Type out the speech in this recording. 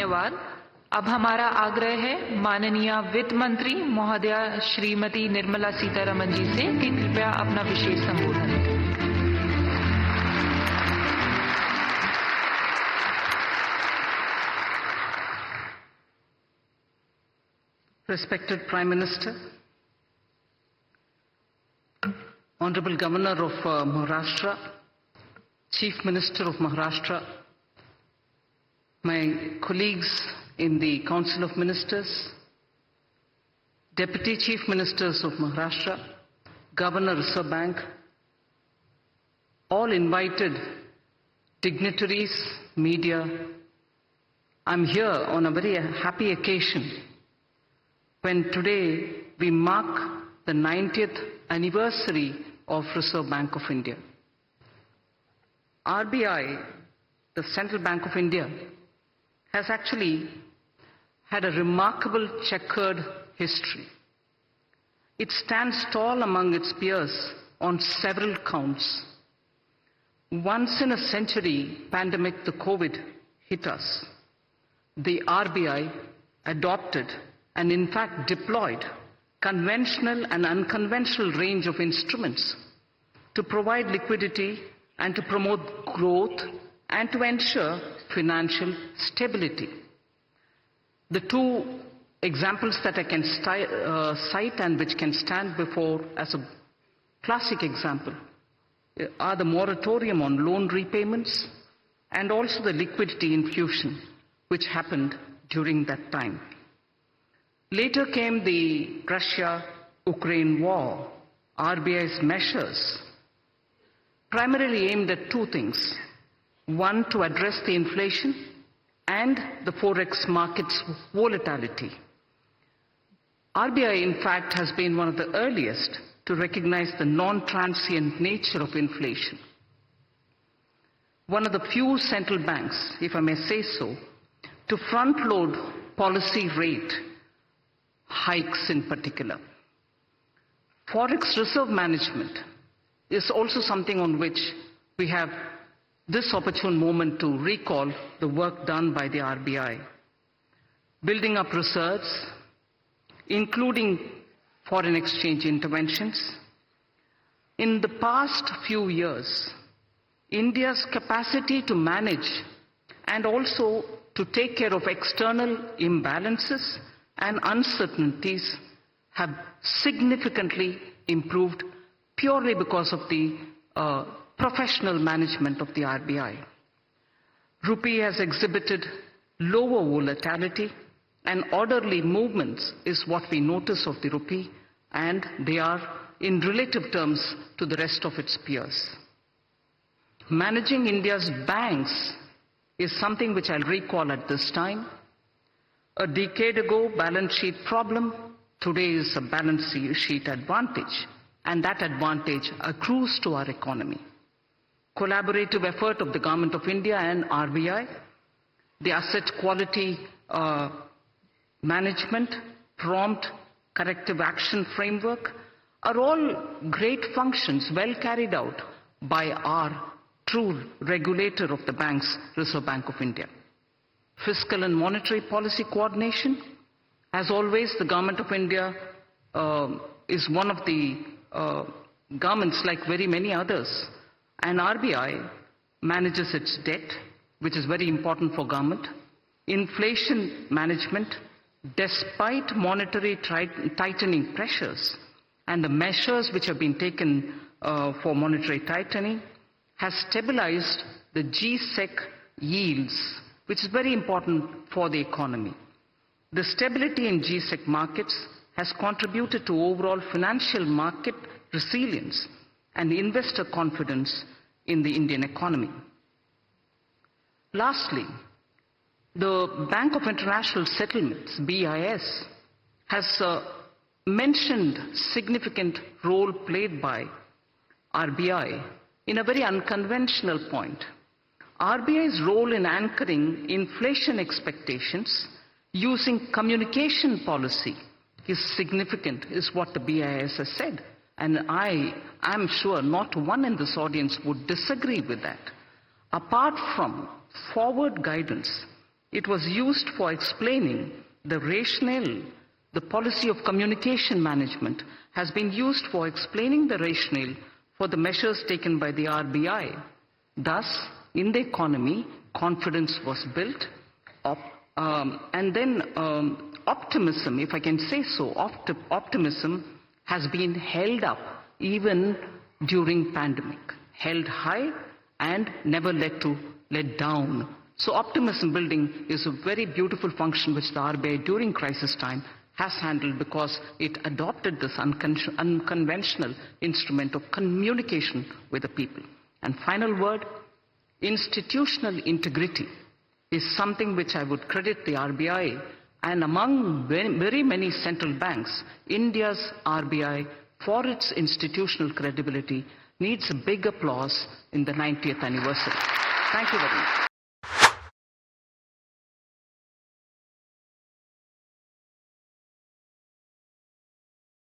धन्यवाद। अब हमारा आग्रह है माननीय वित्त मंत्री महोदया श्रीमती निर्मला सीतारमन जी से कि कृपया अपना विशेष संबोधन दें। Respected Prime Minister, Honorable Governor of Maharashtra, Chief Minister of Maharashtra, my colleagues in the Council of Ministers, Deputy Chief Ministers of Maharashtra, Governor Reserve Bank, all invited dignitaries, media, I'm here on a very happy occasion when today we mark the 90th anniversary of Reserve Bank of India. RBI, the Central Bank of India, has actually had a remarkable checkered history. It stands tall among its peers on several counts. Once in a century pandemic, the COVID, hit us. The RBI adopted and in fact deployed conventional and unconventional range of instruments to provide liquidity and to promote growth and to ensure financial stability. The two examples that I can cite and which can stand before as a classic example are the moratorium on loan repayments and also the liquidity infusion which happened during that time. Later came the Russia-Ukraine war. RBI's measures primarily aimed at two things. One, to address the inflation and the forex market's volatility. RBI, in fact, has been one of the earliest to recognize the non-transient nature of inflation. One of the few central banks, if I may say so, to front-load policy rate hikes in particular. Forex reserve management is also something on which we have this opportune moment to recall the work done by the RBI. Building up reserves, including foreign exchange interventions. In the past few years, India's capacity to manage and also to take care of external imbalances and uncertainties have significantly improved purely because of the professional management of the RBI. Rupee has exhibited lower volatility and orderly movements is what we notice of the rupee, and they are in relative terms to the rest of its peers. Managing India's banks is something which I'll recall at this time. A decade ago, balance sheet problem, today is a balance sheet advantage, and that advantage accrues to our economy. Collaborative effort of the Government of India and RBI, the asset quality management, prompt corrective action framework are all great functions well carried out by our true regulator of the banks, Reserve Bank of India. Fiscal and monetary policy coordination, as always, the Government of India is one of the governments like very many others, and RBI manages its debt, which is very important for government, inflation management, despite monetary tightening pressures, and the measures which have been taken for monetary tightening has stabilized the G-Sec yields, which is very important for the economy. The stability in G-Sec markets has contributed to overall financial market resilience and investor confidence in the Indian economy. Lastly, the Bank of International Settlements, BIS, has mentioned significant role played by RBI in a very unconventional point. RBI's role in anchoring inflation expectations using communication policy is significant, is what the BIS has said. And I am sure not one in this audience would disagree with that. Apart from forward guidance, It was used for explaining the rationale. The policy of communication management has been used for explaining the rationale for the measures taken by the RBI. Thus, in the economy, confidence was built, and then optimism, if I can say so, optimism has been held up even during pandemic, held high and never let down. So optimism building is a very beautiful function which the RBI during crisis time has handled, because it adopted this unconventional instrument of communication with the people. And final word, institutional integrity is something which I would credit the RBI, and among very many central banks, India's RBI, for its institutional credibility, needs a big applause in the 90th anniversary. Thank you very much.